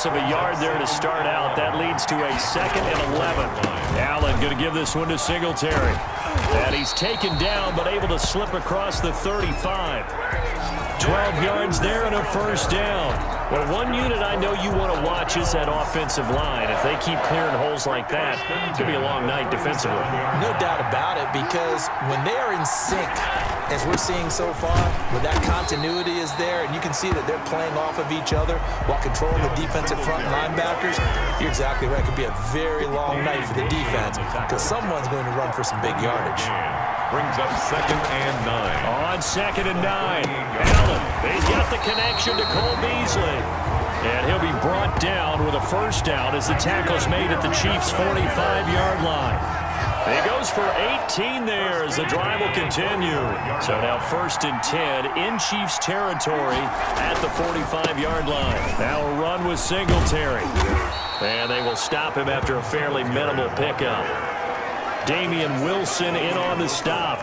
loss of a yard there to start out. That leads to a 2nd and 11. Allen going to give this one to Singletary. And he's taken down but able to slip across the 35. 12 yards there and a first down. Well, one unit I know you want to watch is that offensive line. If they keep clearing holes like that, it's going to be a long night defensively. No doubt about it, because when they are in sync, as we're seeing so far, where that continuity is there, and you can see that they're playing off of each other while controlling the defensive front linebackers, you're exactly right. It could be a very long night for the defense because someone's going to run for some big yardage. Brings up 2nd and 9. On 2nd and 9, Allen, he's got the connection to Cole Beasley. And he'll be brought down with a first down as the tackle's made at the Chiefs' 45-yard line. He goes for 18 there as the drive will continue. So now 1st and 10 in Chiefs territory at the 45-yard line. Now a run with Singletary. And they will stop him after a fairly minimal pickup. Damian Wilson in on the stop.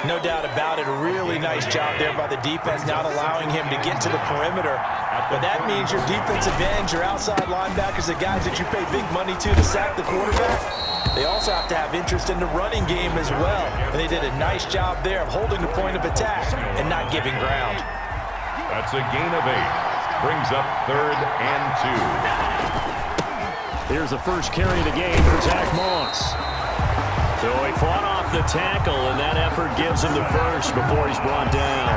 No doubt about it. A really nice job there by the defense, not allowing him to get to the perimeter. But that means your defensive ends, your outside linebackers, the guys that you pay big money to sack the quarterback, they also have to have interest in the running game as well. And they did a nice job there of holding the point of attack and not giving ground. That's a gain of 8. Brings up 3rd and 2. Here's the first carry of the game for Zach Moss. So he fought off the tackle, and that effort gives him the first before he's brought down.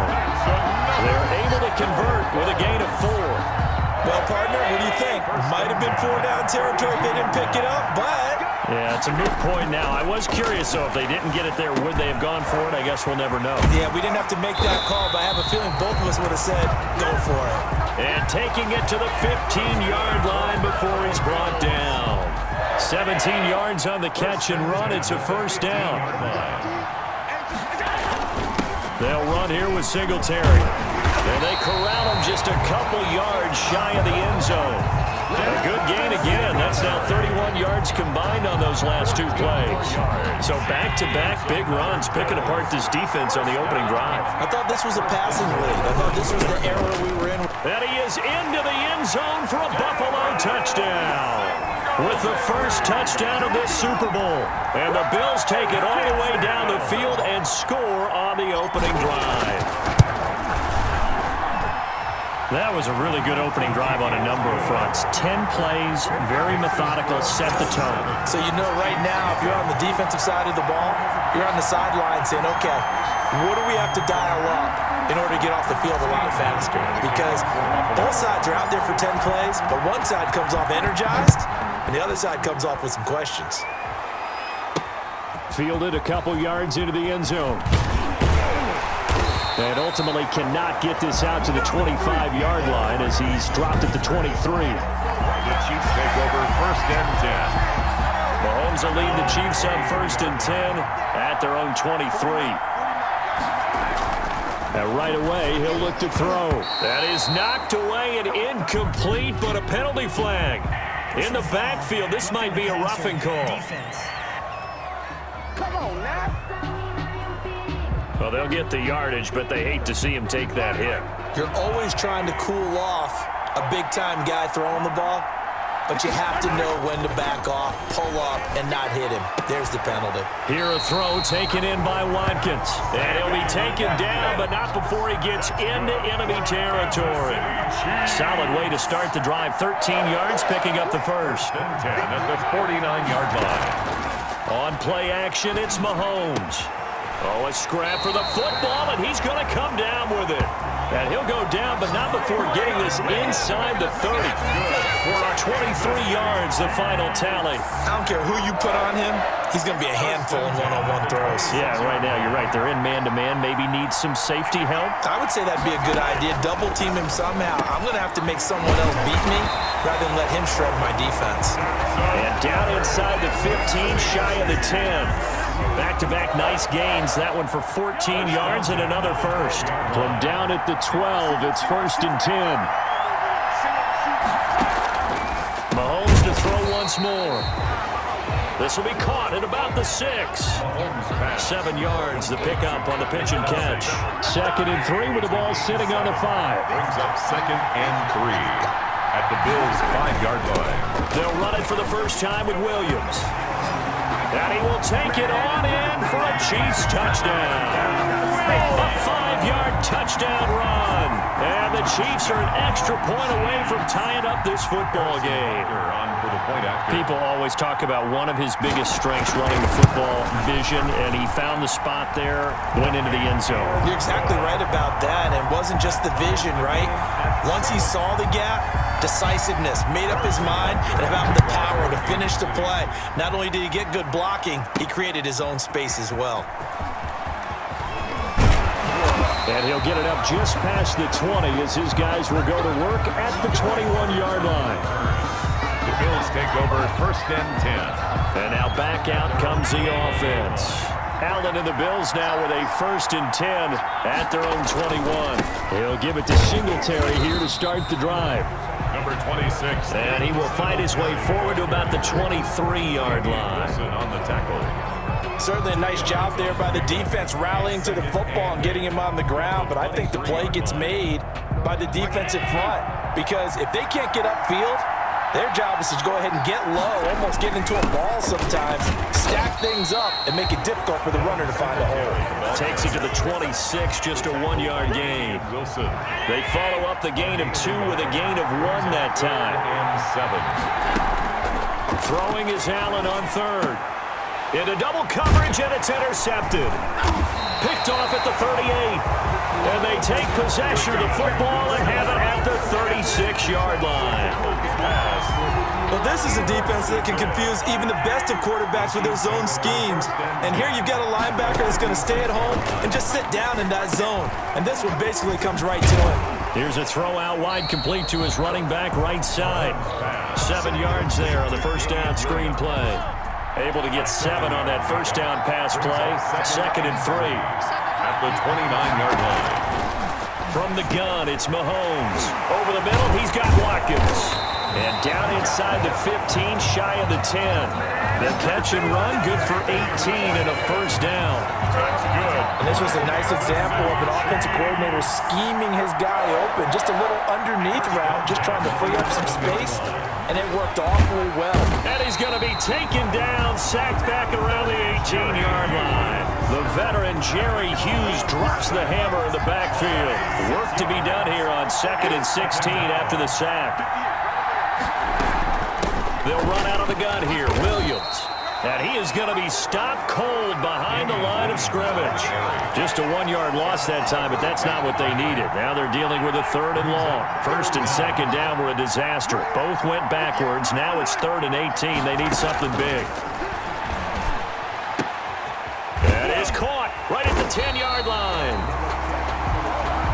They're able to convert with a gain of 4. Well, partner, what do you think? Might have been 4-down territory if they didn't pick it up, but... Yeah, it's a moot point now. I was curious, though, if they didn't get it there, would they have gone for it? I guess we'll never know. Yeah, we didn't have to make that call, but I have a feeling both of us would have said, go for it. And taking it to the 15-yard line before he's brought down. 17 yards on the catch and run. It's a first down. They'll run here with Singletary. And they corral him just a couple yards shy of the end zone. A good gain again. That's now 31 yards combined on those last 2 plays. So back-to-back big runs, picking apart this defense on the opening drive. I thought this was a passing lead. I thought this was the era we were in. And he is into the end zone for a Buffalo touchdown. With the first touchdown of this Super Bowl. And the Bills take it all the way down the field and score on the opening drive. That was a really good opening drive on a number of fronts. 10 plays, very methodical, set the tone. So you know right now, if you're on the defensive side of the ball, you're on the sideline saying, okay, what do we have to dial up in order to get off the field a lot faster? Because both sides are out there for 10 plays, but one side comes off energized, and the other side comes off with some questions. Fielded a couple yards into the end zone. And ultimately cannot get this out to the 25-yard line as he's dropped at the 23. The Chiefs take over 1st and 10. Mahomes will lead the Chiefs on 1st and 10 at their own 23. Now right away, he'll look to throw. That is knocked away and incomplete, but a penalty flag. In the backfield, this might be a roughing call. Come on now. Well, they'll get the yardage, but they hate to see him take that hit. You're always trying to cool off a big-time guy throwing the ball, but you have to know when to back off, pull up, and not hit him. There's the penalty. Here a throw taken in by Watkins. And he'll be taken down, but not before he gets into enemy territory. Solid way to start the drive. 13 yards, picking up the first. 10 at the 49-yard line. On play action, it's Mahomes. Oh, a scrap for the football, and he's going to come down with it. And he'll go down, but not before getting this inside the 30. For 23 yards, the final tally. I don't care who you put on him, he's going to be a handful in one-on-one throws. Yeah, right now, you're right. They're in man-to-man. Maybe needs some safety help. I would say that'd be a good idea. Double team him somehow. I'm going to have to make someone else beat me rather than let him shred my defense. And down inside the 15, shy of the 10. Back-to-back nice gains. That one for 14 yards and another first. From down at the 12, it's 1st and 10. Mahomes to throw once more. This will be caught at about the 6. 7 yards, the pickup on the pitch and catch. 2nd and 3 with the ball sitting on the 5. Brings up 2nd and 3. at the Bills' 5-yard line. They'll run it for the first time with Williams. And he will take it on in for a Chiefs touchdown. A 5-yard touchdown run. And the Chiefs are an extra point away from tying up this football game. People always talk about one of his biggest strengths running the football, vision, and he found the spot there, went into the end zone. You're exactly right about that. And it wasn't just the vision, right? Once he saw the gap, decisiveness, made up his mind, and about the power to finish the play. Not only did he get good blocking, he created his own space as well. And he'll get it up just past the 20 as his guys will go to work at the 21-yard line. The Bills take over 1st and 10. And now back out comes the offense. Allen and the Bills now with a 1st and 10 at their own 21. He'll give it to Singletary here to start the drive. Number 26. And he will fight his way forward to about the 23-yard line. On the tackle. Certainly a nice job there by the defense rallying to the football and getting him on the ground, but I think the play gets made by the defensive front because if they can't get upfield, their job is to go ahead and get low, almost get into a ball sometimes, stack things up, and make it difficult for the runner to find a hole. Takes it to the 26, just a 1-yard gain. Wilson. They follow up the gain of 2 with a gain of 1 that time. And 7. Throwing is Allen on 3rd. Into double coverage, and it's intercepted. Picked off at the 38. And they take possession of the football and have it at the 36-yard line. Well, this is a defense that can confuse even the best of quarterbacks with their zone schemes. And here you've got a linebacker that's going to stay at home and just sit down in that zone. And this one basically comes right to him. Here's a throw out wide, complete to his running back right side. 7 yards there on the first down screen play. Able to get 7 on that first down pass play. 2nd and 3. At the 29-yard line. From the gun, it's Mahomes. Over the middle, he's got Watkins. And down inside the 15, shy of the 10. The catch and run, good for 18 and a first down. That's good. And this was a nice example of an offensive coordinator scheming his guy open. Just a little underneath route, just trying to free up some space. And it worked awfully well. And he's going to be taken down, sacked back around the 18-yard line. The veteran Jerry Hughes drops the hammer in the backfield. Work to be done here on 2nd and 16 after the sack. They'll run out of the gun here. Williams. And he is going to be stopped cold behind the line of scrimmage. Just a 1-yard loss that time, but that's not what they needed. Now they're dealing with a 3rd and long. 1st and 2nd down were a disaster. Both went backwards. Now it's 3rd and 18. They need something big. That is caught right at the 10-yard line.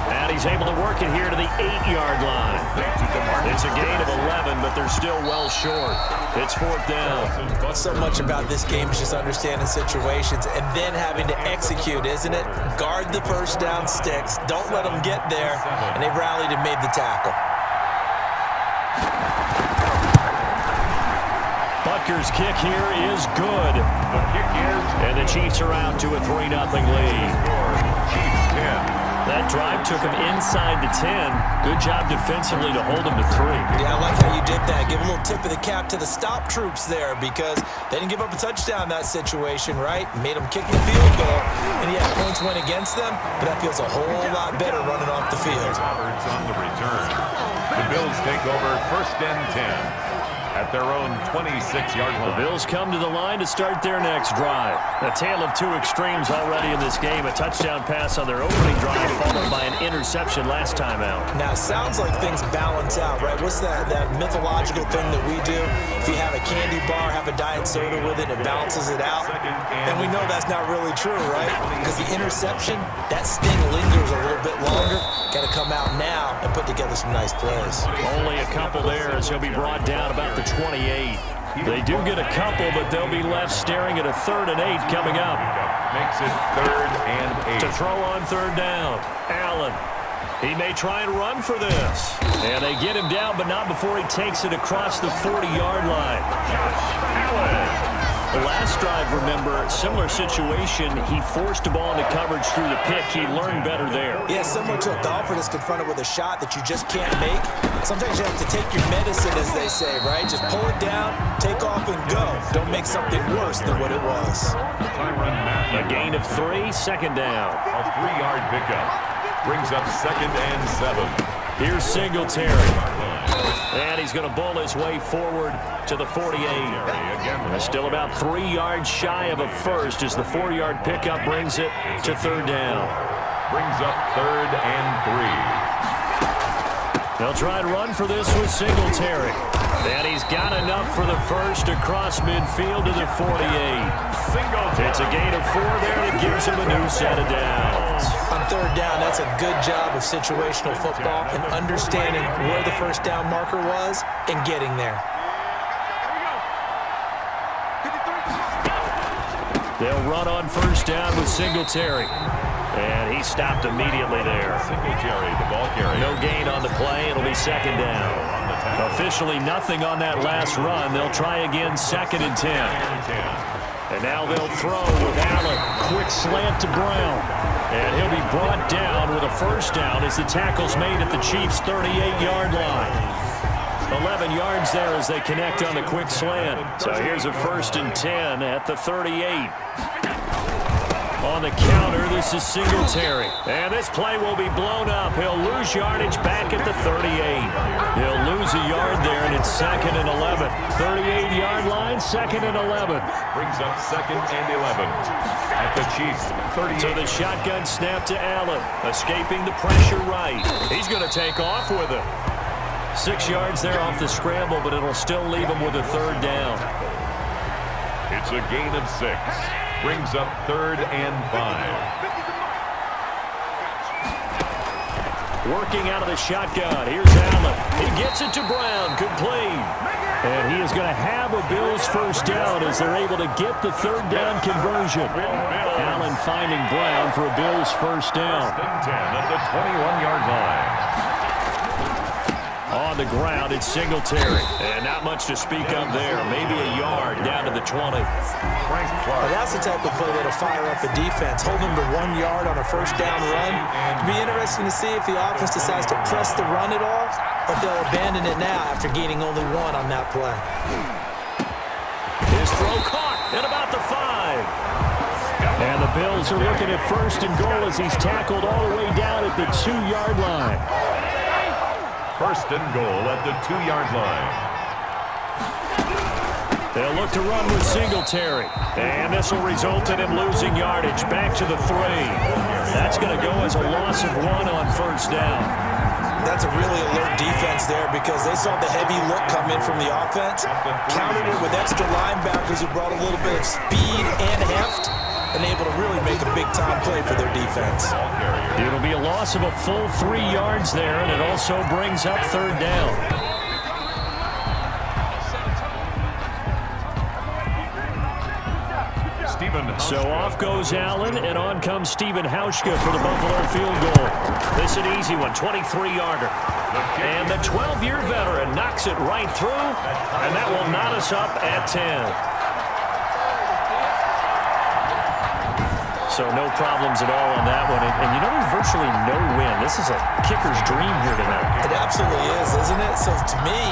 And he's able to work it here to the 8-yard line. It's a gain of 11, but they're still well short. It's 4th down. So much about this game is just understanding situations and then having to execute, isn't it? Guard the first down sticks. Don't let them get there. And they rallied and made the tackle. Butker's kick here is good. The kick is. And the Chiefs are out to a 3-0 lead. Chiefs 10. That drive took him inside the 10. Good job defensively to hold him to 3. Yeah, I like how you did that. Give a little tip of the cap to the stop troops there because they didn't give up a touchdown in that situation, right? Made them kick the field goal, and yeah, points went against them, but that feels a whole lot better running off the field. Roberts on the return. The Bills take over 1st and 10. At their own 26-yard line. The Bills come to the line to start their next drive. A tale of 2 extremes already in this game. A touchdown pass on their opening drive, followed by an interception last time out. Now, it sounds like things balance out, right? What's that mythological thing that we do? If you have a candy bar, have a diet soda with it, it balances it out. And we know that's not really true, right? Because the interception, that sting lingers a little bit longer. Got to come out now and put together some nice plays. Only a couple there as he'll be brought down about the 28. They do get a couple, but they'll be left staring at a 3rd and 8 coming up. Makes it 3rd and 8. To throw on 3rd down, Allen. He may try and run for this. And they get him down, but not before he takes it across the 40-yard line. Josh Allen. The last drive, remember, similar situation. He forced a ball into coverage through the pick. He learned better there. Yeah, similar to a golfer that's confronted with a shot that you just can't make. Sometimes you have to take your medicine, as they say, right? Just pull it down, take off, and go. Don't make something worse than what it was. A gain of 3, second down. A 3-yard pickup brings up 2nd and 7. Here's Singletary. And he's going to bowl his way forward to the 48. Still about 3 yards shy of a first as the 4-yard pickup brings it to 3rd down. Brings up 3rd and 3. They'll try to run for this with Singletary. And he's got enough for the first across midfield to the 48. It's a gain of 4 there that gives him a new set of downs. On 3rd down, that's a good job of situational football and understanding where the first down marker was and getting there. They'll run on 1st down with Singletary. And he stopped immediately there. Singletary, the ball carrier. No gain on the play. It'll be 2nd down. Officially nothing on that last run. They'll try again 2nd and 10. And now they'll throw with Allen. Quick slant to Brown. And he'll be brought down with a 1st down as the tackle's made at the Chiefs' 38-yard line. 11 yards there as they connect on the quick slant. So here's a 1st and 10 at the 38. On the counter, this is Singletary. And this play will be blown up. He'll lose yardage back at the 38. He'll lose a yard there, and it's 2nd and 11. 38-yard line, 2nd and 11. Brings up 2nd and 11 at the Chiefs' 38. So the shotgun snap to Allen. Escaping the pressure right. He's going to take off with it. 6 yards there off the scramble, but it'll still leave him with a 3rd down. It's a gain of 6. Brings up 3rd and 5. Working out of the shotgun. Here's Allen. He gets it to Brown. Complete. And he is going to have a Bills 1st down as they're able to get the 3rd down conversion. Allen finding Brown for a Bills 1st down. 1st and 10 at the 21-yard line. On the ground, it's Singletary. And not much to speak of there. Maybe a yard down to the 20. Well, that's the type of play that'll fire up the defense. Hold them to 1 yard on a 1st down run. It'll be interesting to see if the offense decides to press the run at all, but they'll abandon it now after gaining only 1 on that play. His throw caught at about the 5. And the Bills are looking at 1st and goal as he's tackled all the way down at the 2-yard line. 1st and goal at the 2-yard line. They'll look to run with Singletary. And this will result in him losing yardage back to the 3. That's going to go as a loss of 1 on 1st down. That's a really alert defense there because they saw the heavy look come in from the offense, countered it with extra linebackers who brought a little bit of speed and heft, and able to really make a big-time play for their defense. It'll be a loss of a full 3 yards there, and it also brings up 3rd down. So off goes Allen, and on comes Stephen Hauschka for the Buffalo field goal. This an easy one, 23-yarder. And the 12-year veteran knocks it right through, and that will knot us up at 10. So no problems at all on that one. And you know there's virtually no win. This is a kicker's dream here tonight. It absolutely is, isn't it? So to me,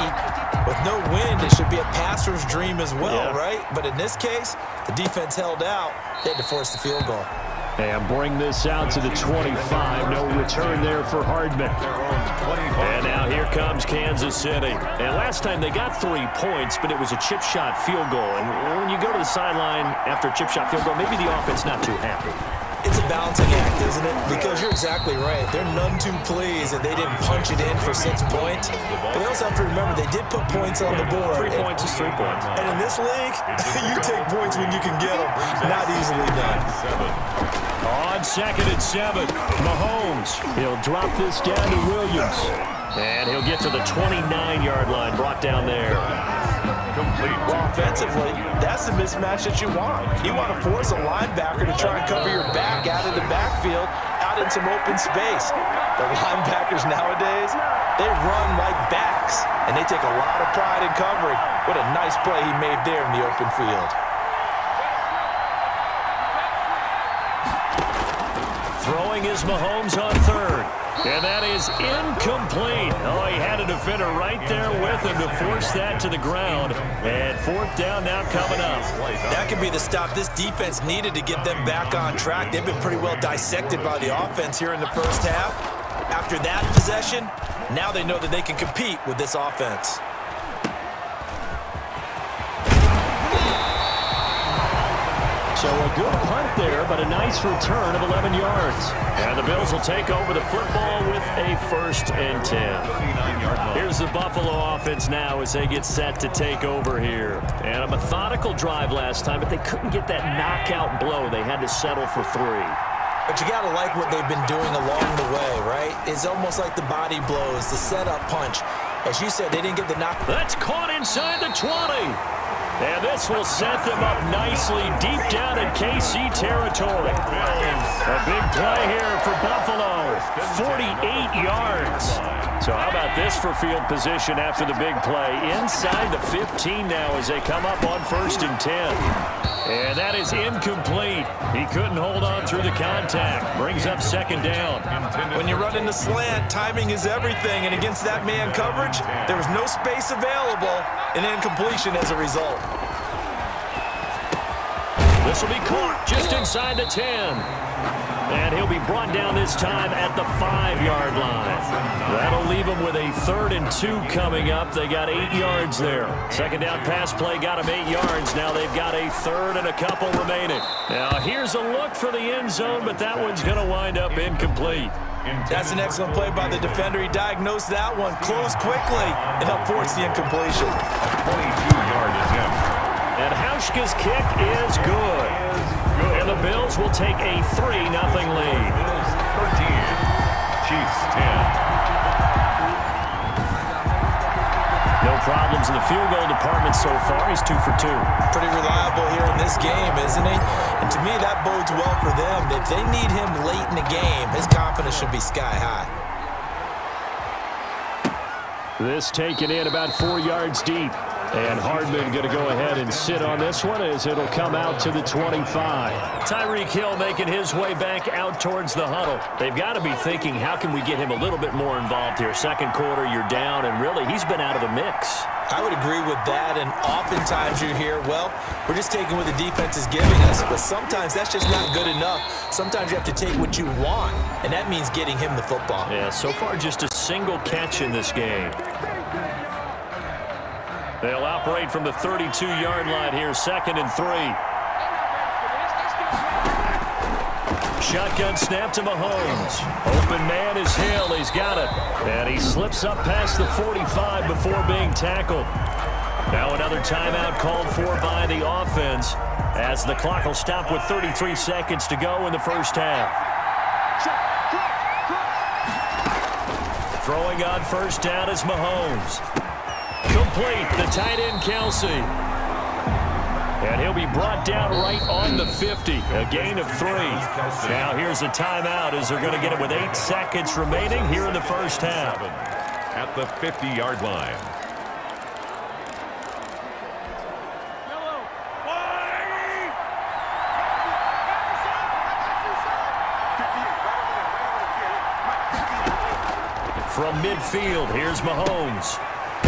with no win, it should be a passer's dream as well, right? But in this case, the defense held out. They had to force the field goal. And bring this out to the 25. No return there for Hardman. And now here comes Kansas City. And last time they got 3 points, but it was a chip shot field goal. And when you go to the sideline after a chip shot field goal, maybe the offense not too happy. It's a balancing act, isn't it? Because you're exactly right. They're none too pleased that they didn't punch it in for 6 points. But they also have to remember they did put points on the board. 3 points is 3 points. And in this league, you take points when you can get them. Not easily done. On 2nd and 7, Mahomes. He'll drop this down to Williams. And he'll get to the 29-yard line, brought down there. Complete. Well, offensively, that's the mismatch that you want. You want to force a linebacker to try and cover your back out of the backfield, out in some open space. The linebackers nowadays, they run like backs, and they take a lot of pride in covering. What a nice play he made there in the open field. Throwing is Mahomes on third. And that is incomplete. Oh, he had a defender right there with him to force that to the ground. And fourth down now coming up. That could be the stop this defense needed to get them back on track. They've been pretty well dissected by the offense here in the first half. After that possession, now they know that they can compete with this offense. So a good punt there, but a nice return of 11 yards. And the Bills will take over the football with a 1st and 10. Here's the Buffalo offense now as they get set to take over here. And a methodical drive last time, but they couldn't get that knockout blow. They had to settle for 3. But you got to like what they've been doing along the way, right? It's almost like the body blows, the setup punch. As you said, they didn't get the knock. That's caught inside the 20. And this will set them up nicely deep down in KC territory. A big play here for Buffalo. 48 yards. So how about this for field position after the big play? Inside the 15 now as they come up on 1st and 10. And that is incomplete. He couldn't hold on through the contact. Brings up 2nd down. When you run in the slant, timing is everything. And against that man coverage, there was no space available. An incompletion as a result. This will be caught just inside the 10. And he'll be brought down this time at the 5-yard line. That'll leave him with a 3rd and 2 coming up. They got 8 yards there. 2nd down pass play got him 8 yards. Now they've got a 3rd and a couple remaining. Now here's a look for the end zone, but that one's going to wind up incomplete. That's an excellent play by the defender. He diagnosed that one, closed quickly, and helped force the incompletion. 22-yard attempt. And Hauschka's kick is good. And the Bills will take a 3-0 lead. 13, Chiefs 10. No problems in the field goal department so far. He's 2 for 2. Pretty reliable here in this game, isn't he? And to me, that bodes well for them. If they need him late in the game, his confidence should be sky high. This taken in about 4 yards deep. And Hardman going to go ahead and sit on this one as it'll come out to the 25. Tyreek Hill making his way back out towards the huddle. They've got to be thinking, how can we get him a little bit more involved here? 2nd quarter, you're down, and really, he's been out of the mix. I would agree with that, and oftentimes you hear, well, we're just taking what the defense is giving us, but sometimes that's just not good enough. Sometimes you have to take what you want, and that means getting him the football. Yeah, so far just a single catch in this game. They'll operate from the 32-yard line here, 2nd and 3. Shotgun snap to Mahomes. Open man is Hill. He's got it. And he slips up past the 45 before being tackled. Now another timeout called for by the offense as the clock will stop with 33 seconds to go in the first half. Throwing on 1st down is Mahomes. Complete, the tight end Kelsey. And he'll be brought down right on the 50, a gain of 3. Now here's a timeout as they're going to get it with 8 seconds remaining here in the first half. At the 50-yard line. From midfield, here's Mahomes.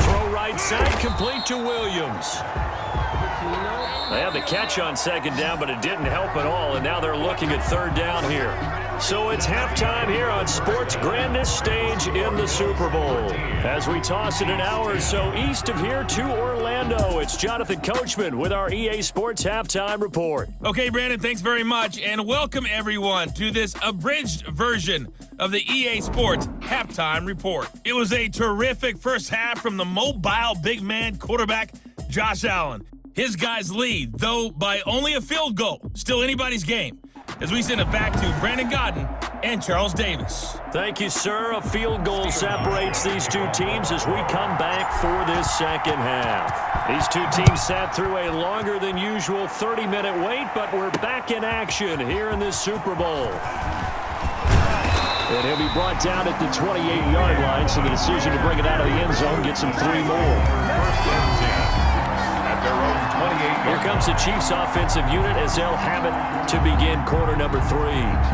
Throw right side, complete to Williams. They had the catch on 2nd down, but it didn't help at all, and now they're looking at 3rd down here. So it's halftime here on sports' grandest stage in the Super Bowl. As we toss it an hour or so east of here to Orlando, it's Jonathan Coachman with our EA Sports Halftime Report. Okay, Brandon, thanks very much, and welcome everyone to this abridged version of the EA Sports Halftime Report. It was a terrific first half from the mobile big man quarterback, Josh Allen. His guys lead, though by only a field goal. Still anybody's game. As we send it back to Brandon Godden and Charles Davis. Thank you, sir. A field goal separates these two teams as we come back for this second half. These two teams sat through a longer than usual 30-minute wait, but we're back in action here in this Super Bowl. And he'll be brought down at the 28-yard line, so the decision to bring it out of the end zone gets him 3 more. First and 10 at their own 28 Here comes the Chiefs offensive unit as they'll have it to begin quarter number 3.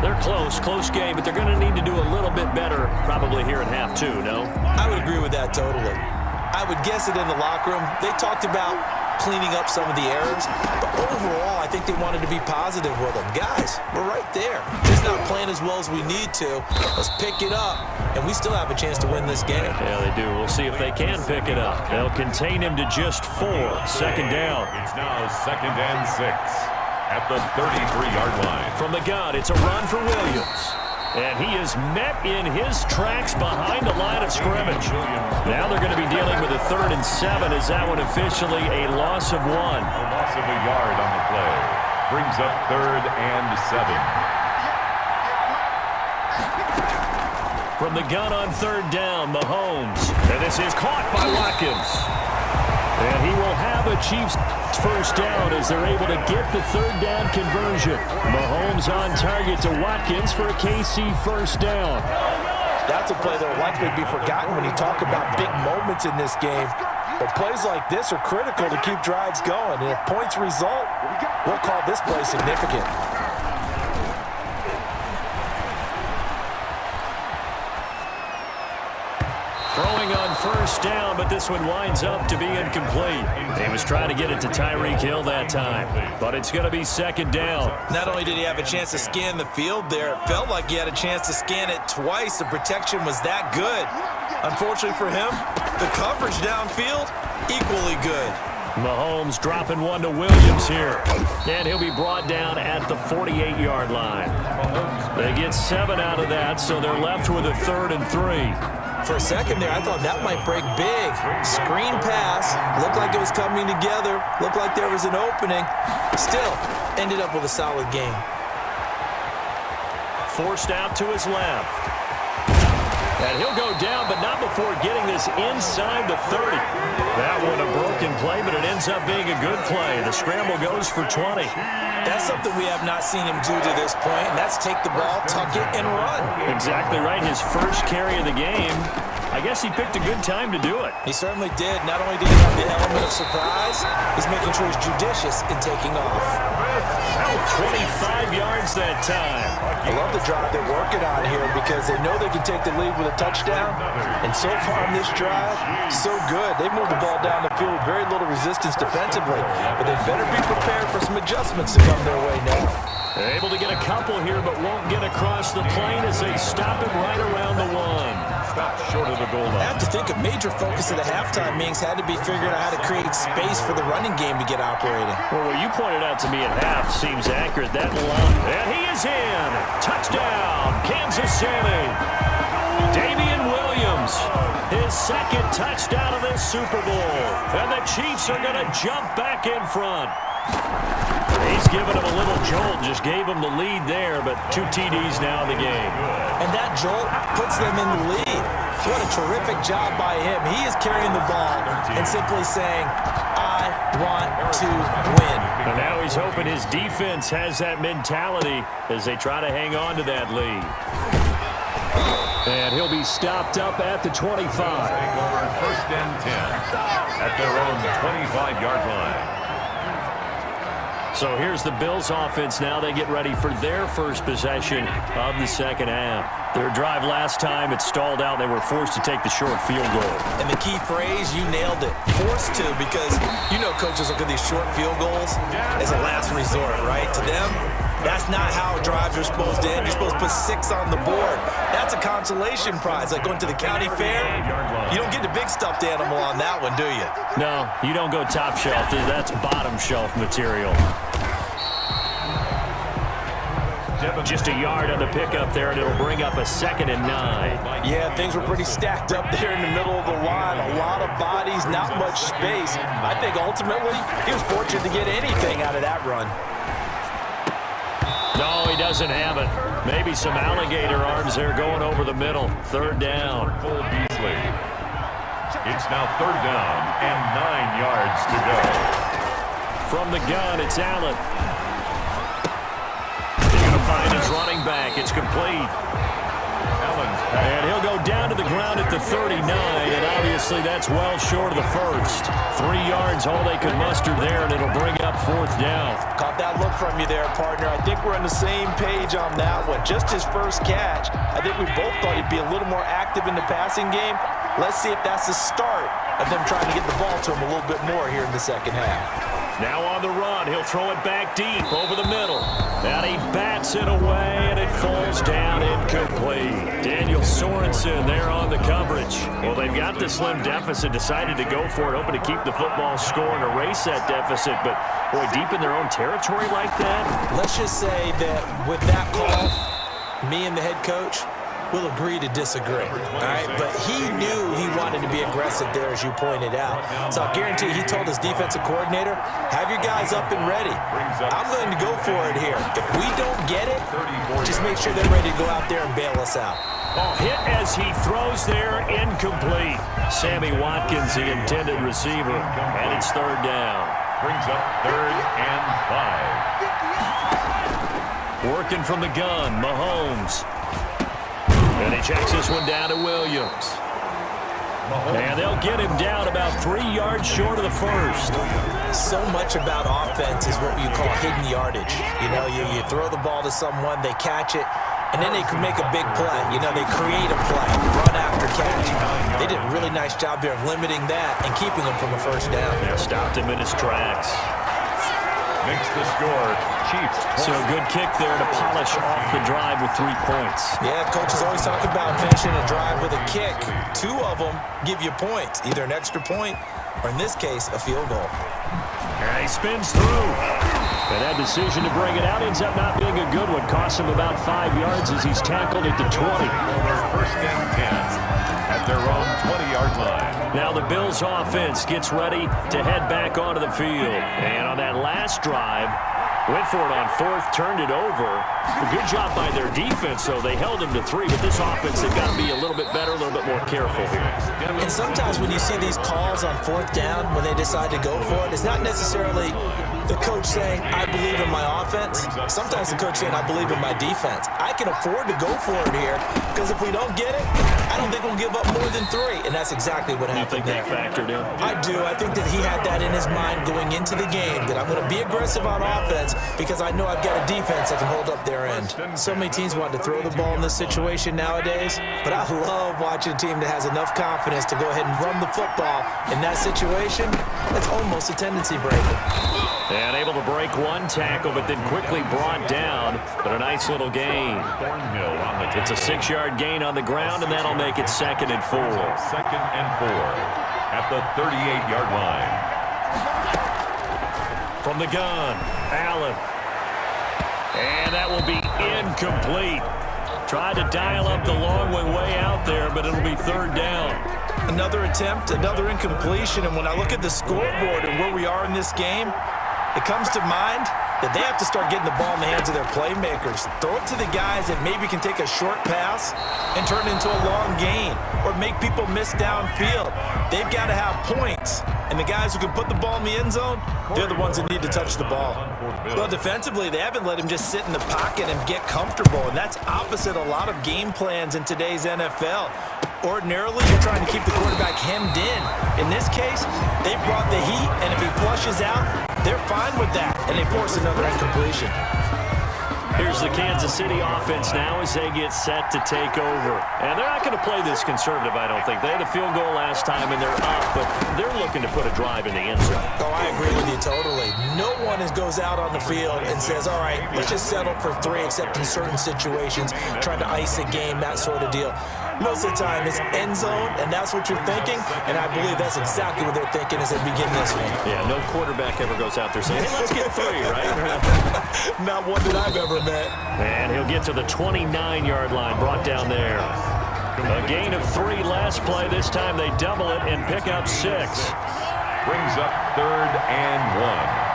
They're close game, but they're going to need to do a little bit better probably here in half 2, no? I would agree with that totally. I would guess it in the locker room. They talked about cleaning up some of the errors, but overall, I think they wanted to be positive with them. Guys, we're right there. Just not playing as well as we need to. Let's pick it up, and we still have a chance to win this game. Yeah, they do. We'll see if they can pick it up. They'll contain him to just 4. Second down. It's now 2nd and 6 at the 33-yard line. From the gun, it's a run for Williams. And he is met in his tracks behind the line of scrimmage. Now they're going to be dealing with a 3rd and 7. Is that one officially a loss of 1? A loss of a yard on the play. Brings up 3rd and 7. From the gun on 3rd down, Mahomes. And this is caught by Watkins. And he will have a Chiefs first down as they're able to get the 3rd down conversion. Mahomes on target to Watkins for a KC first down. That's a play that will likely be forgotten when you talk about big moments in this game. But plays like this are critical to keep drives going. And if points result, we'll call this play significant. Throwing on first down, but this one winds up to be incomplete. He was trying to get it to Tyreek Hill that time, but it's going to be 2nd down. Not only did he have a chance to scan the field there, it felt like he had a chance to scan it twice. The protection was that good. Unfortunately for him, the coverage downfield, equally good. Mahomes dropping one to Williams here, and he'll be brought down at the 48-yard line. They get 7 out of that, so they're left with a 3rd and 3. For a second there, I thought that might break big. Screen pass. Looked like it was coming together. Looked like there was an opening. Still, ended up with a solid game. Forced out to his left. And he'll go down, but not before getting this inside the 30. That one a broken play, but it ends up being a good play. The scramble goes for 20. That's something we have not seen him do to this point, and that's take the ball, tuck it, and run. Exactly right. His first carry of the game. I guess he picked a good time to do it. He certainly did. Not only did he have the element of surprise, he's making sure he's judicious in taking off. 25 yards that time. I love the drive they're working on here because they know they can take the lead with a touchdown. And so far on this drive, so good. They moved the ball down the field with very little resistance defensively. But they better be prepared for some adjustments to come their way now. They're able to get a couple here, but won't get across the plane as they stop him right around the 1. Stop short of the goal line. I have to think a major focus of the halftime meetings had to be figuring out how to create space for the running game to get operating. Well, what you pointed out to me at half seems accurate. That line. And he is in. Touchdown, Kansas City. Damian Williams, his 2nd touchdown of this Super Bowl. And the Chiefs are going to jump back in front. He's given him a little jolt, just gave him the lead there, but 2 TDs now in the game. And that jolt puts them in the lead. What a terrific job by him. He is carrying the ball and simply saying, I want to win. And now he's hoping his defense has that mentality as they try to hang on to that lead. And he'll be stopped up at the 25. Over 1st and 10 at their own 25-yard line. So here's the Bills offense now. They get ready for their first possession of the 2nd half. Their drive last time, it stalled out. They were forced to take the short field goal. And the key phrase, you nailed it. Forced to, because you know coaches look at these short field goals as a last resort, right? To them, that's not how drives are supposed to end. You're supposed to put 6 on the board. That's a consolation prize. Like going to the county fair, you don't get the big stuffed animal on that one, do you? No, you don't go top shelf. That's bottom shelf material. Just a yard on the pickup there, and it'll bring up a 2nd and 9. Yeah, things were pretty stacked up there in the middle of the line. A lot of bodies, not much space. I think ultimately he was fortunate to get anything out of that run. No, he doesn't have it. Maybe some alligator arms there going over the middle. 3rd down. Cole Beasley. It's now 3rd down and 9 yards to go. From the gun, it's Allen. Find his running back. It's complete. And he'll go down to the ground at the 39, and obviously that's well short of the first. 3 yards, all they could muster there, and it'll bring up 4th down. Caught that look from you there, partner. I think we're on the same page on that one. Just his first catch. I think we both thought he'd be a little more active in the passing game. Let's see if that's the start of them trying to get the ball to him a little bit more here in the second half. Now on the run, he'll throw it back deep over the middle. And he bats it away, and it falls down incomplete. Daniel Sorensen there on the coverage. Well, they've got the slim deficit, decided to go for it, hoping to keep the football score and erase that deficit. But, boy, deep in their own territory like that. Let's just say that with that call, me and the head coach will agree to disagree, all right? But he knew he wanted to be aggressive there, as you pointed out. So I guarantee he told his defensive coordinator, have your guys up and ready. I'm going to go for it here. If we don't get it, just make sure they're ready to go out there and bail us out. Oh, hit as he throws there, incomplete. Sammy Watkins, the intended receiver, and it's 3rd down. Brings up 3rd and 5. Working from the gun, Mahomes. And he checks this one down to Williams. And they'll get him down about 3 yards short of the first. So much about offense is what you call hidden yardage. You know, you throw the ball to someone, they catch it, and then they can make a big play. You know, they create a play, run after catch. They did a really nice job there of limiting that and keeping him from a first down. Yeah, stopped him in his tracks. Makes the score Chiefs. So a good kick there to polish off the drive with 3 points. Yeah, coaches always talk about finishing a drive with a kick. 2 of them give you points, either an extra point or, in this case, a field goal. And he spins through. And that decision to bring it out ends up not being a good one. Costs him about 5 yards as he's tackled at the 20. First and 10 at their own 20-yard line. Now the Bills offense gets ready to head back onto the field. And on that last drive, went for it on 4th, turned it over. A good job by their defense, though. They held them to 3, but this offense, they've got to be a little bit better, a little bit more careful here. And sometimes when you see these calls on 4th down, when they decide to go for it, it's not necessarily the coach saying, I believe in my offense. Sometimes the coach saying, I believe in my defense. I can afford to go for it here, because if we don't get it, I don't think we'll give up more than 3. And that's exactly what happened there. You think that factored in? I do. I think that he had that in his mind going into the game, that I'm going to be aggressive on offense because I know I've got a defense that can hold up their end. So many teams want to throw the ball in this situation nowadays, but I love watching a team that has enough confidence to go ahead and run the football. In that situation, that's almost a tendency breaker. And able to break 1 tackle, but then quickly brought down. But a nice little gain. It's a 6-yard gain on the ground, and that'll make it 2nd and 4. 2nd and 4 at the 38-yard line. From the gun, Allen. And that will be incomplete. Tried to dial up the long way out there, but it'll be 3rd down. Another attempt, another incompletion, and when I look at the scoreboard and where we are in this game, it comes to mind that they have to start getting the ball in the hands of their playmakers. Throw it to the guys that maybe can take a short pass and turn it into a long gain or make people miss downfield. They've got to have points. And the guys who can put the ball in the end zone, they're the ones that need to touch the ball. Well, defensively, they haven't let him just sit in the pocket and get comfortable, and that's opposite a lot of game plans in today's NFL. Ordinarily, you're trying to keep the quarterback hemmed in. In this case, they brought the heat, and if he flushes out, they're fine with that, and they force another incompletion. Here's the Kansas City offense now as they get set to take over. And they're not going to play this conservative, I don't think. They had a field goal last time, and they're up, but they're looking to put a drive in the end zone. Oh, I agree with you totally. No one goes out on the field and says, all right, let's just settle for 3, except in certain situations, trying to ice a game, that sort of deal. Most of the time, it's end zone, and that's what you're thinking, and I believe that's exactly what they're thinking as they begin this one. Yeah, no quarterback ever goes out there saying, hey, let's get 3, right? Not one that I've ever met. And he'll get to the 29-yard line, brought down there. A gain of 3 last play. This time they double it and pick up 6. Brings up 3rd and 1.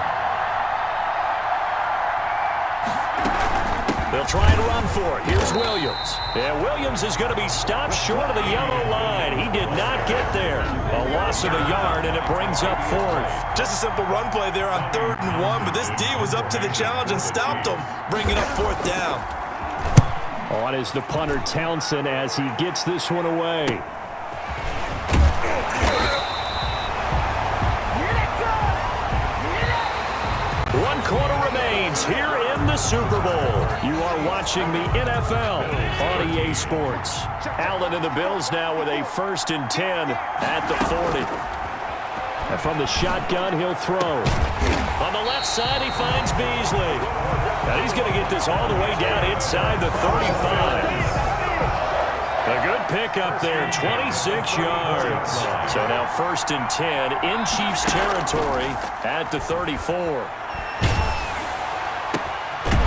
They'll try and run for it. Here's Williams. And Williams is going to be stopped short of the yellow line. He did not get there. A loss of a yard, and it brings up 4th. Just a simple run play there on 3rd and 1, but this D was up to the challenge and stopped him, bringing up 4th down. On is the punter Townsend as he gets this one away. One quarter remains here in the Super Bowl. You are watching the NFL on EA Sports. Allen and the Bills now with a 1st and 10 at the 40. And from the shotgun, he'll throw. On the left side, he finds Beasley. Now he's going to get this all the way down inside the 35. A good pickup there, 26 yards. So now 1st and 10 in Chiefs territory at the 34.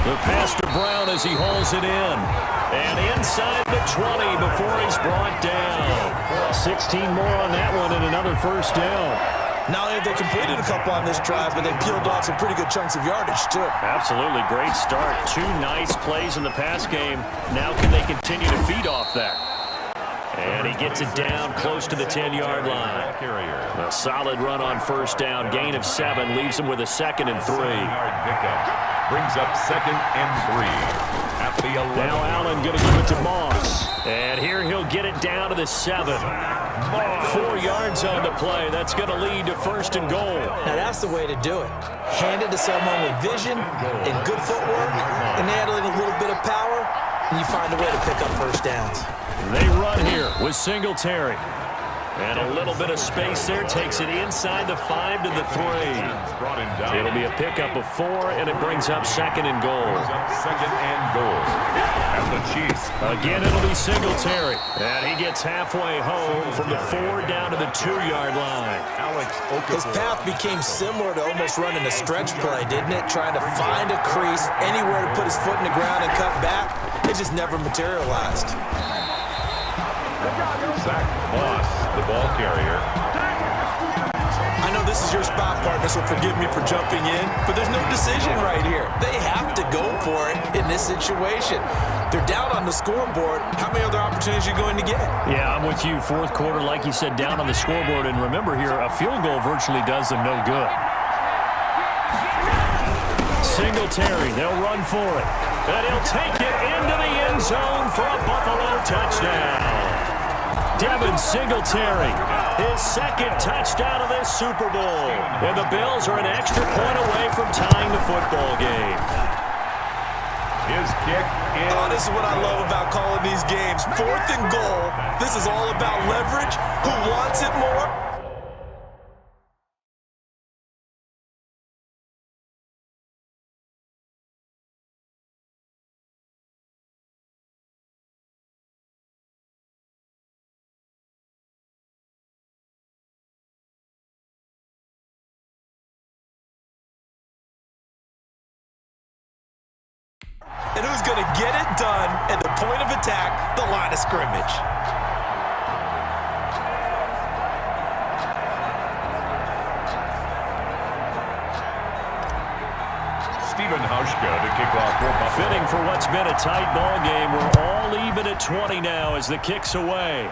The pass to Brown as he hauls it in. And inside the 20 before he's brought down. 16 more on that one and another 1st down. Not only have they completed a couple on this drive, but they peeled off some pretty good chunks of yardage, too. Absolutely. Great start. 2 nice plays in the pass game. Now can they continue to feed off that? And he gets it down close to the 10-yard line. A solid run on 1st down. Gain of 7 leaves him with a 2nd and 3. Brings up 2nd and 3 at the 11. Now Allen going to give it to Moss. And here he'll get it down to the 7. 4 yards on the play. That's going to lead to 1st and goal. Now that's the way to do it. Hand it to someone with vision and good footwork, and add in a little bit of power, and you find a way to pick up 1st downs. They run here with Singletary. And a little bit of space there. Takes it inside the 5 to the 3. It'll be a pickup of 4, and it brings up 2nd and goal. 2nd and goal. And the Chiefs. Again, it'll be Singletary. And he gets halfway home from the 4 down to the 2-yard line. His path became similar to almost running a stretch play, didn't it? Trying to find a crease, anywhere to put his foot in the ground and cut back. It just never materialized. Zach Moss, the ball carrier. I know this is your spot, partner, so forgive me for jumping in, but there's no decision right here. They have to go for it in this situation. They're down on the scoreboard. How many other opportunities are you going to get? Yeah, I'm with you. 4th quarter, like you said, down on the scoreboard. And remember here, a field goal virtually does them no good. Singletary, they'll run for it. And he'll take it into the end zone for a Buffalo touchdown. Devin Singletary, his 2nd touchdown of this Super Bowl. And the Bills are an extra point away from tying the football game. His kick is... Oh, this is what I love about calling these games. 4th and goal. This is all about leverage. Who wants it more? And who's going to get it done at the point of attack, the line of scrimmage? Stephen Hauschka to kick off for Buffalo. Fitting for what's been a tight ball game. We're all even at 20 now as the kick's away.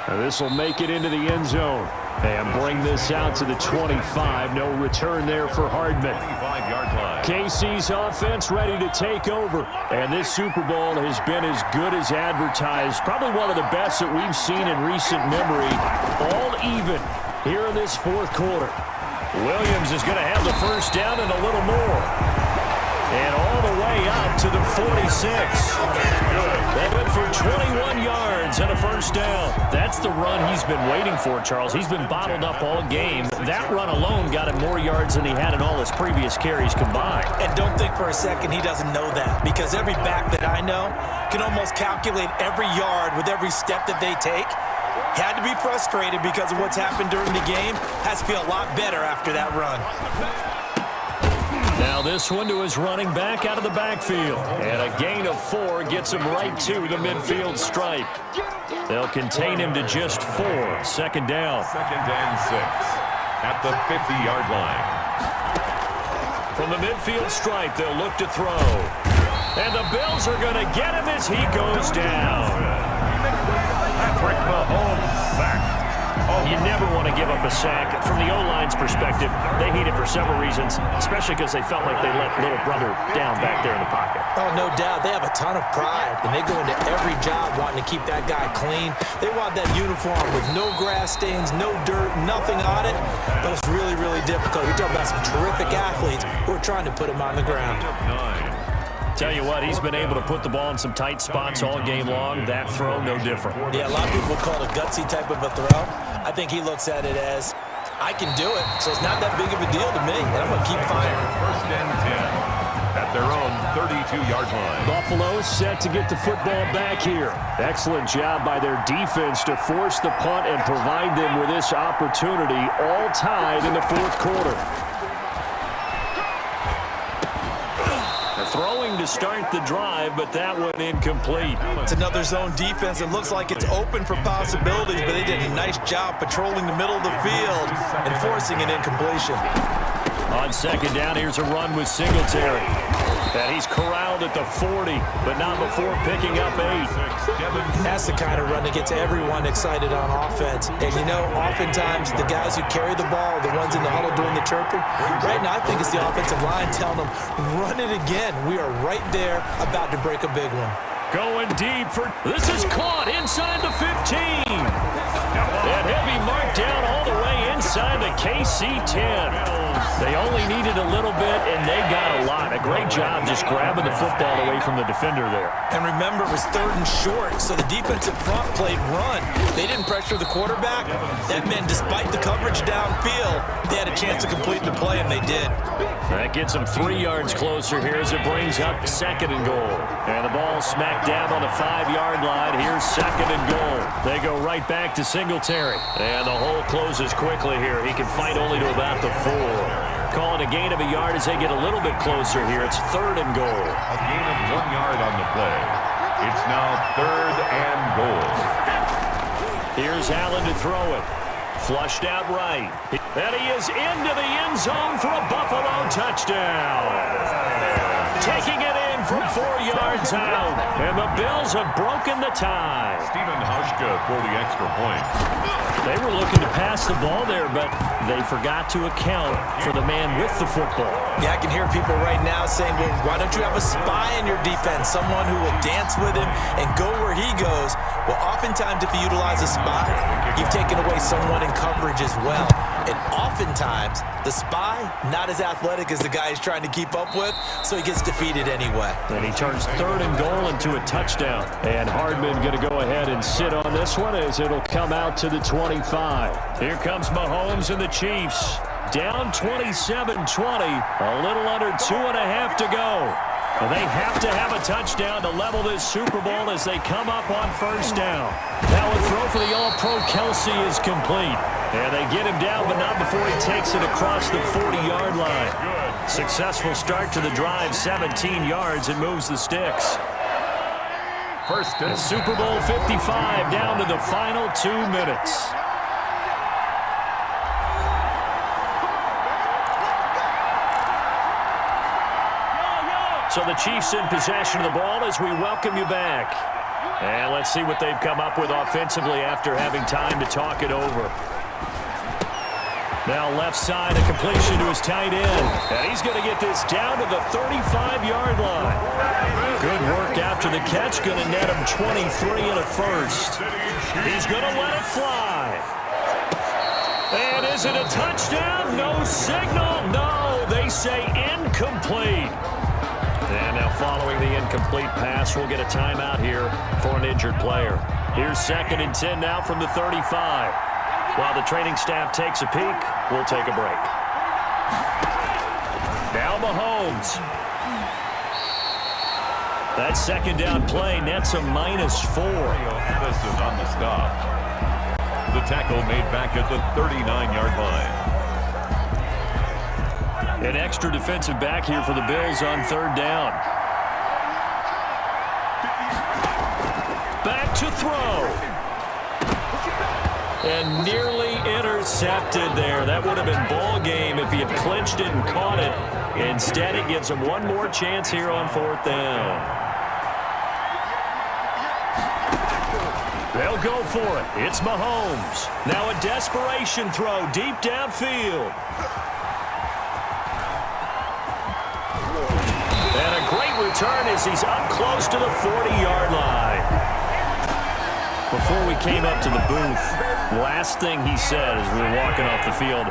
This will make it into the end zone. And bring this out to the 25. No return there for Hardman. 25-yard line. KC's offense ready to take over. And this Super Bowl has been as good as advertised. Probably one of the best that we've seen in recent memory. All even here in this 4th quarter. Williams is going to have the 1st down and a little more. And all the way up to the 46. They went for 21 yards and a 1st down. That's the run he's been waiting for, Charles. He's been bottled up all game. That run alone got him more yards than he had in all his previous carries combined. And don't think for a second he doesn't know that, because every back that I know can almost calculate every yard with every step that they take. Had to be frustrated because of what's happened during the game. Has to feel a lot better after that run. Now this one to his running back out of the backfield. And a gain of 4 gets him right to the midfield stripe. They'll contain him to just 4. 2nd down. 2nd and 6 at the 50-yard line. From the midfield stripe, they'll look to throw. And the Bills are going to get him as he goes down. Patrick Mahomes sacked. You never want to give up a sack. From the O-line's perspective, they hate it for several reasons, especially because they felt like they let little brother down back there in the pocket. Oh, no doubt. They have a ton of pride, and they go into every job wanting to keep that guy clean. They want that uniform with no grass stains, no dirt, nothing on it, but it's really, really difficult. You're talking about some terrific athletes who are trying to put him on the ground. Tell you what, he's been able to put the ball in some tight spots all game long. That throw, no different. Yeah, a lot of people call it a gutsy type of a throw. I think he looks at it as, I can do it, so it's not that big of a deal to me, and I'm going to keep firing. First and 10 at their own 32-yard line. Buffalo set to get the football back here. Excellent job by their defense to force the punt and provide them with this opportunity, all tied in the fourth quarter. Throwing to start the drive, but that one incomplete. It's another zone defense. It looks like it's open for possibilities, but they did a nice job patrolling the middle of the field and forcing an incompletion. On second down, here's a run with Singletary. And he's corralled at the 40, but not before picking up 8. That's the kind of run that gets everyone excited on offense. And, you know, oftentimes the guys who carry the ball are the ones in the huddle doing the chirping. Right now, I think it's the offensive line telling them, run it again. We are right there about to break a big one. Going deep for, this is caught inside the 15. And he'll be marked down all the way inside the KC 10. They only needed a little bit, and they got a lot. A great job just grabbing the football away from the defender there. And remember, it was 3rd and short, so the defensive front played run. They didn't pressure the quarterback. That meant despite the coverage downfield, they had a chance to complete the play, and they did. That gets them 3 yards closer here as it brings up 2nd and goal. And the ball smacked down on the 5-yard line. Here's 2nd and goal. They go right back to Singletary. And the hole closes quickly here. He can fight only to about the 4. Call it a gain of a yard as they get a little bit closer here. It's 3rd and goal. A gain of 1 yard on the play. It's now 3rd and goal. Here's Allen to throw it. Flushed out right. And he is into the end zone for a Buffalo touchdown. Taking it in from 4 yards out. And the Bills have broken the tie. Stephen Hauschka for the extra point. They were looking to pass the ball there, but they forgot to account for the man with the football. Yeah, I can hear people right now saying, well, why don't you have a spy in your defense, someone who will dance with him and go where he goes? Well, oftentimes if you utilize a spy, you've taken away someone in coverage as well. And oftentimes, the spy, not as athletic as the guy he's trying to keep up with, so he gets defeated anyway. And he turns 3rd and goal into a touchdown. And Hardman going to go ahead and sit on this one as it'll come out to the 25. Here comes Mahomes and the Chiefs. Down 27-20, a little under 2.5 to go. And they have to have a touchdown to level this Super Bowl as they come up on 1st down. Now a throw for the All-Pro Kelsey is complete. And they get him down, but not before he takes it across the 40-yard line. Successful start to the drive, 17 yards, and moves the sticks. First and Super Bowl 55 down to the final 2 minutes. So the Chiefs in possession of the ball as we welcome you back. And let's see what they've come up with offensively after having time to talk it over. Now left side, a completion to his tight end. And he's going to get this down to the 35-yard line. Good work after the catch. Going to net him 23 and a first. He's going to let it fly. And is it a touchdown? No signal. No, they say incomplete. And now following the incomplete pass, we'll get a timeout here for an injured player. Here's 2nd and 10 now from the 35. While the training staff takes a peek, we'll take a break. Now Mahomes. That 2nd down play nets a -4. Addison on the stop. The tackle made back at the 39-yard line. An extra defensive back here for the Bills on 3rd down. Back to throw. And nearly intercepted there. That would have been ball game if he had clinched it and caught it. Instead, it gives him one more chance here on 4th down. They'll go for it. It's Mahomes. Now a desperation throw deep downfield. And a great return as he's up close to the 40-yard line. Before we came up to the booth, last thing he said as we were walking off the field,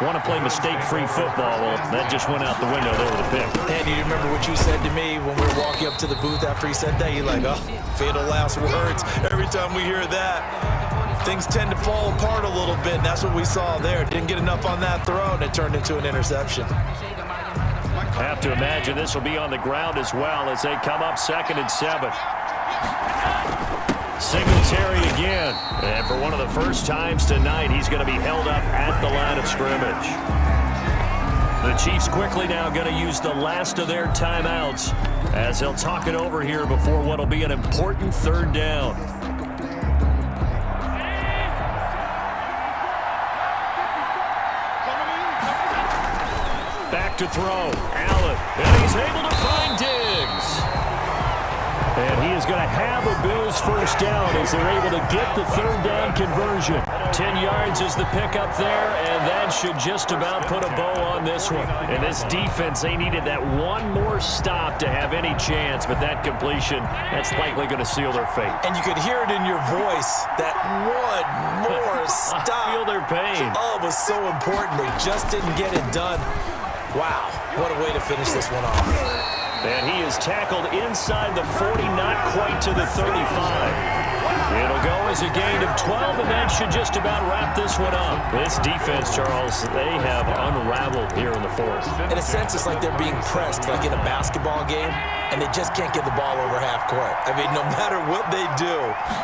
want to play mistake-free football. Well, that just went out the window there with a pick. And you remember what you said to me when we were walking up to the booth after he said that? You're like, oh, fatal last words. Every time we hear that, things tend to fall apart a little bit, and that's what we saw there. Didn't get enough on that throw, and it turned into an interception. Have to imagine this will be on the ground as well as they come up 2nd and 7. Singletary again. And for one of the first times tonight, he's going to be held up at the line of scrimmage. The Chiefs quickly now going to use the last of their timeouts as they'll talk it over here before what will be an important 3rd down. Back to throw. Allen. And he's able to find Diggs. And he is going to have a Bills first down as they're able to get the 3rd down conversion. 10 yards is the pickup there, and that should just about put a bow on this one. And this defense, they needed that one more stop to have any chance, but that completion, that's likely going to seal their fate. And you could hear it in your voice, that one more stop. I feel their pain. Oh, it was so important. They just didn't get it done. Wow, what a way to finish this one off. And he is tackled inside the 40, not quite to the 35. It'll go as a gain of 12, and that should just about wrap this one up. This defense, Charles, they have unraveled here in the 4th. In a sense, it's like they're being pressed, like in a basketball game, and they just can't get the ball over half court. I mean, no matter what they do,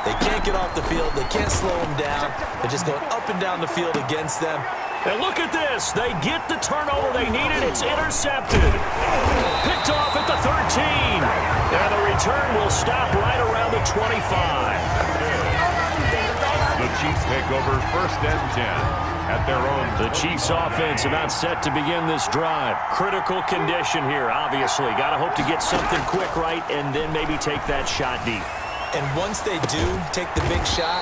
they can't get off the field. They can't slow them down. They're just going up and down the field against them. And look at this. They get the turnover they needed. It's intercepted. Picked off at the 13. And the return will stop right around the 25. The Chiefs take over 1st and 10 at their own. The Chiefs offense about set to begin this drive. Critical condition here, obviously. Got to hope to get something quick right and then maybe take that shot deep. And once they do take the big shot,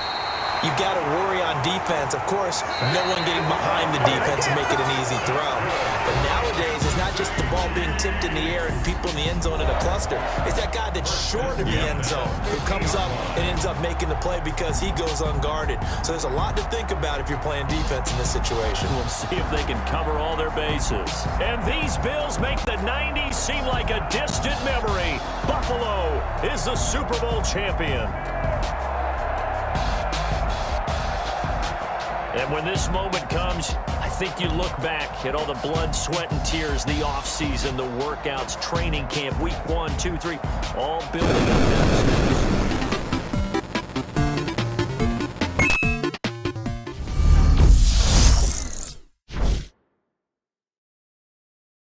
you've got to worry on defense. Of course, no one getting behind the defense and make it an easy throw. But nowadays, it's not just the ball being tipped in the air and people in the end zone in a cluster. It's that guy that's short of the end zone who comes up and ends up making the play because he goes unguarded. So there's a lot to think about if you're playing defense in this situation. We'll see if they can cover all their bases. And these Bills make the 90s seem like a distant memory. Buffalo is the Super Bowl champion. And when this moment comes, I think you look back at all the blood, sweat, and tears, the offseason, the workouts, training camp, week 1, 2, 3, all building up.